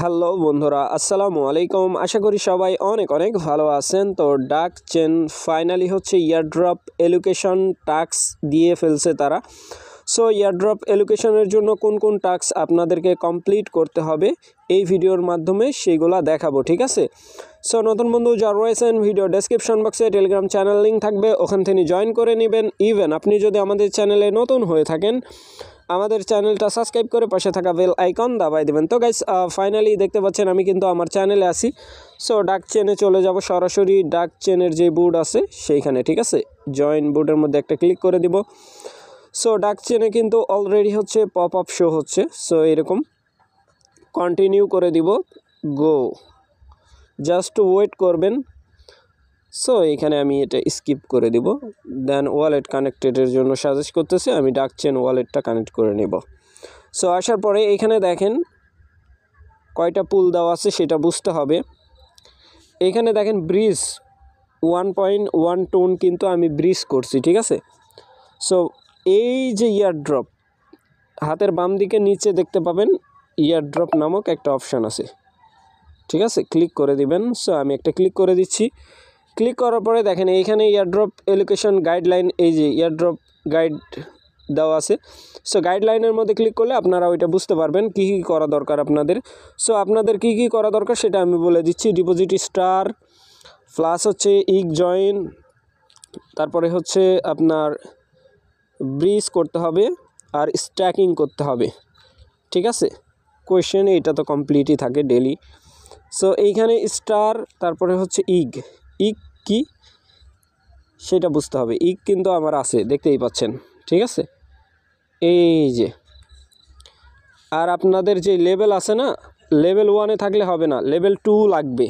Hello বন্ধুরা, আসসালামু আলাইকুম। আশা করি সবাই অনেক অনেক ভালো আছেন। তো ডাক চেন ফাইনালি হচ্ছে ইয়ারড্রপ এলোকেশন টাস্ক দিয়ে ফেলছে তারা। সো ইয়ারড্রপ এলোকেশনের জন্য কোন কোন টাস্ক আপনাদেরকে কমপ্লিট করতে হবে এই ভিডিওর মাধ্যমে সেগুলো দেখাবো, ঠিক আছে? সো নতুন বন্ধু যারা রয়েছেন, ভিডিও ডেসক্রিপশন বক্সে টেলিগ্রাম চ্যানেল লিঙ্ক থাকবে, ওখান থেকে জয়েন করে নেবেন। ইভেন আপনি যদি আমাদের চ্যানেলে নতুন হয়ে থাকেন, আমাদের চ্যানেলটা সাবস্ক্রাইব করে পাশে থাকা বেল আইকন দাবাই দেবেন। তো গাইস ফাইনালি দেখতে পাচ্ছেন আমি কিন্তু আমার চ্যানেলে আসি। সো ডাক চেনে চলে যাব সরাসরি। ডাক চেনের যে বোর্ড আছে সেইখানে, ঠিক আছে? জয়েন বোর্ডের মধ্যে একটা ক্লিক করে দিব। সো ডাক চেনে কিন্তু অলরেডি হচ্ছে পপ আপ শো হচ্ছে। সো এরকম কন্টিনিউ করে দিব, গো, জাস্ট ওয়েট করবেন। সো এখানে আমি এটা স্কিপ করে দিব। দেন ওয়ালেট কানেক্টেডের জন্য সাজেস্ট করতেছে, আমি ডাক চেন ওয়ালেটটা কানেক্ট করে নেব। সো আসার পরে এখানে দেখেন কয়টা পুল দেওয়া আছে সেটা বুঝতে হবে। এখানে দেখেন ব্রিজ 1.1 টোন কিন্তু আমি ব্রিজ করছি, ঠিক আছে? সো এই যে ইয়ারড্রপ, হাতের বাম দিকে নিচে দেখতে পাবেন ইয়ারড্রপ নামক একটা অপশান আছে, ঠিক আছে? ক্লিক করে দিবেন। সো আমি একটা ক্লিক করে দিচ্ছি। ক্লিক করার পরে দেখেন এইখানে ইয়ারড্রপ এলোকেশন গাইডলাইন, এই যে ইয়ারড্রপ গাইড দেওয়া আছে। সো গাইডলাইনের মধ্যে ক্লিক করলে আপনারা ওইটা বুঝতে পারবেন কী কী করা দরকার আপনাদের। সো আপনাদের কী কী করা দরকার সেটা আমি বলে দিচ্ছি। ডিপোজিট স্টার প্লাস হচ্ছে ইক জয়েন, তারপরে হচ্ছে আপনার ব্রিজ করতে হবে আর স্ট্যাকিং করতে হবে, ঠিক আছে? কোয়েশ্চেন এইটা তো কমপ্লিটই থাকে ডেলি। সো এইখানে স্টার, তারপরে হচ্ছে ইগ কি সেটা বুঝতে হবে। ইগ কিন্তু আমার আছে, দেখতেই পাচ্ছেন, ঠিক আছে? এই যে, আর আপনাদের যে লেভেল আছে না, লেভেল 1-এ থাকলে হবে না, লেভেল 2 লাগবে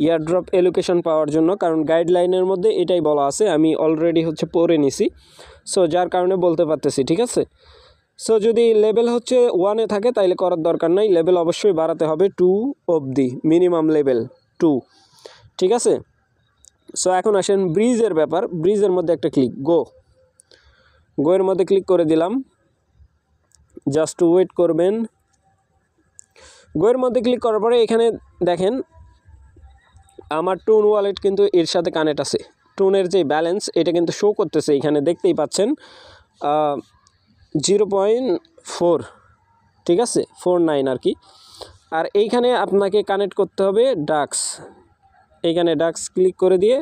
ইয়ারড্রপ এলোকেশন পাওয়ার জন্য, কারণ গাইডলাইনের মধ্যে এটাই বলা আছে। আমি অলরেডি হচ্ছে পড়ে নিছি, সো যার কারণে বলতে পারতেছি, ঠিক আছে? সো যদি লেভেল হচ্ছে 1-এ থাকে তাইলে করার দরকার নাই, লেভেল অবশ্যই বাড়াতে হবে 2 অবধি, মিনিমাম লেভেল 2, ঠিক আছে? সো এখন আসেন ব্রিজের ব্যাপার। ব্রিজের মধ্যে একটা ক্লিক, গোয়ের মধ্যে ক্লিক করে দিলাম। জাস্ট ওয়েট করবেন। গোয়ের মধ্যে ক্লিক করার পরে এখানে দেখেন আমার টুন ওয়ালেট কিন্তু এর সাথে কানেক্ট আছে। টুনের যে ব্যালেন্স এটা কিন্তু শো করতেছে, এখানে দেখতেই পাচ্ছেন 0.4, ঠিক আছে? 49 আর কি। আর এইখানে আপনাকে কানেক্ট করতে হবে ডাক্স। এইখানে ডাক্স ক্লিক করে দিয়ে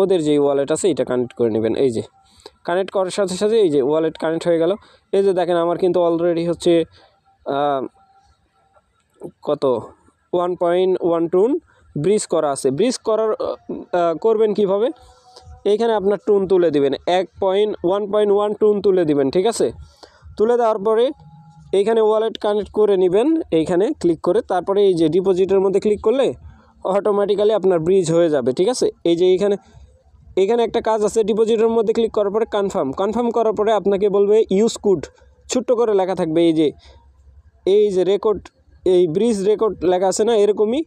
ওদের যেই ওয়ালেট আছে এটা কানেক্ট করে নেবেন। এই যে কানেক্ট করার সাথে সাথে এই যে ওয়ালেট কানেক্ট হয়ে গেল। এই যে দেখেন আমার কিন্তু অলরেডি হচ্ছে কত 1.1 টুন ব্রিজ করা আছে। ব্রিজ করবেন কিভাবে? এইখানে আপনার টুন তুলে দিবেন, 1.1 টুন তুলে দিবেন, ঠিক আছে? তুলে দেওয়ার পরে এইখানে ওয়ালেট কানেক্ট করে নেবেন, এইখানে ক্লিক করে। তারপরে এই যে ডিপোজিটের মধ্যে ক্লিক করলে অটোমেটিক্যালি আপনার ব্রিজ হয়ে যাবে, ঠিক আছে? এই যে এইখানে একটা কাজ আছে, ডিপোজিটের মধ্যে ক্লিক করার পরে কনফার্ম করার পরে আপনাকে বলবে ইউজ কোড, ছোট্ট করে লেখা থাকবে। এই যে রেকর্ড, এই ব্রিজ রেকর্ড লেখা আছে না, এরকমই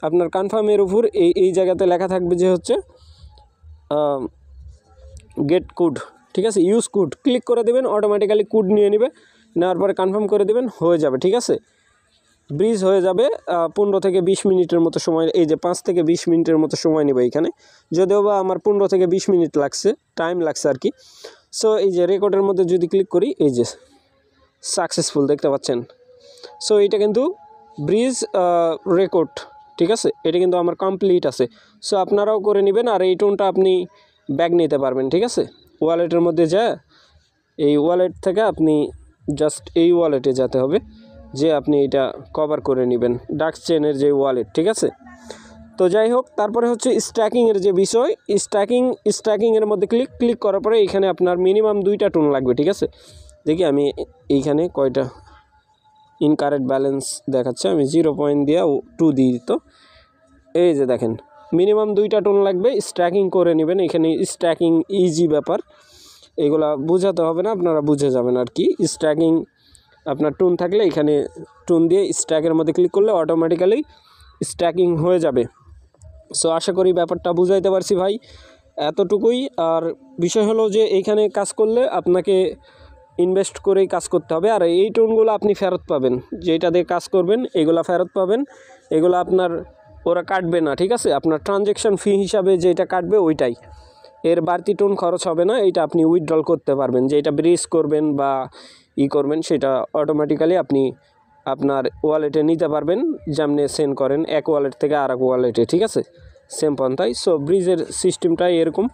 আপনার কনফার্মের উপর এই জায়গাতে লেখা থাকবে যে হচ্ছে গেট কোড, ঠিক আছে? ইউজ কোড ক্লিক করে দেবেন, অটোমেটিক্যালি কোড নিয়ে নেবে। নেওয়ার পরে কনফার্ম করে দেবেন, হয়ে যাবে, ঠিক আছে? ব্রিজ হয়ে যাবে 15 থেকে 20 মিনিটের মতো সময়। এই যে 5 থেকে 20 মিনিটের মতো সময় নেবে এখানে, যদিও বা আমার 15 থেকে 20 মিনিট টাইম লাগছে আর কি। সো এই যে রেকর্ডের মধ্যে যদি ক্লিক করি, এই যে সাকসেসফুল দেখতে পাচ্ছেন। সো এটা কিন্তু ব্রিজ রেকর্ড, ঠিক আছে? এটা কিন্তু আমার কমপ্লিট আছে। সো আপনারাও করে নেবেন। আর এই টোনটা আপনি ব্যাক নিতে পারবেন, ঠিক আছে? ওয়ালেটের মধ্যে এই ওয়ালেট থেকে আপনি জাস্ট এই ওয়ালেটে যেতে হবে, যে আপনি এটা কভার করে নেবেন ডাক চেনের যে ওয়ালেট, ঠিক আছে? তো যাই হোক, তারপরে হচ্ছে স্ট্যাকিংয়ের যে বিষয়, স্ট্যাকিংয়ের মধ্যে ক্লিক করার পরে এখানে আপনার মিনিমাম 2টা টোন লাগবে, ঠিক আছে? দেখি আমি এইখানে কয়টা ইনকারেক্ট ব্যালেন্স দেখাচ্ছে, আমি 0.2 দিই। তো এই যে দেখেন মিনিমাম 2টা টোন লাগবে, স্ট্যাকিং করে নেবেন। এখানে স্ট্যাকিং ইজি ব্যাপার, এগুলা বোঝাতে হবে না, আপনারা বুঝে যাবেন আর কি। স্ট্যাকিং আপনার টুন থাকলে এখানে টুন দিয়ে স্ট্যাকের মধ্যে ক্লিক করলে অটোমেটিক্যালি স্ট্যাকিং হয়ে যাবে। সো আশা করি ব্যাপারটা বুঝাইতে পারছি ভাই, এতটুকুই। আর বিষয় হলো যে এইখানে কাজ করলে আপনাকে ইনভেস্ট করেই কাজ করতে হবে। আর এই টোনগুলো আপনি ফেরত পাবেন, যেটা দিয়ে কাজ করবেন এগুলা ফেরত পাবেন। এগুলো আপনার ওরা কাটবে না, ঠিক আছে? আপনার ট্রানজ্যাকশন ফি হিসাবে যেটা কাটবে ওইটাই, এর বাড়তি টোন খরচ হবে না। এইটা আপনি উইথড্রল করতে পারবেন, যেটা ব্রিজ করবেন বা করবেন সেটা অটোমেটিক্যালি আপনি আপনার ওয়ালেটে নিতে পারবেন, যেমনি সেন্ড করেন এক ওয়ালেট থেকে আর এক ওয়ালেটে, ঠিক আছে? সেম পন্থায়। সো ব্রিজের সিস্টেমটাই এরকম।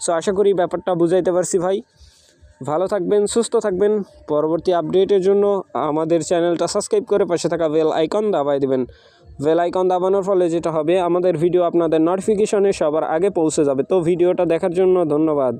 সো আশা করি ব্যাপারটা বুঝাইতে পারছি ভাই। ভালো থাকবেন, সুস্থ থাকবেন। পরবর্তী আপডেটের জন্য আমাদের চ্যানেলটা সাবস্ক্রাইব করে পাশে থাকা বেল আইকন দাবাই দেবেন। বেল আইকন দাবানোর ফলে যেটা হবে, আমাদের ভিডিও আপনাদের নোটিফিকেশনে সবার আগে পৌঁছে যাবে। তো ভিডিওটা দেখার জন্য ধন্যবাদ।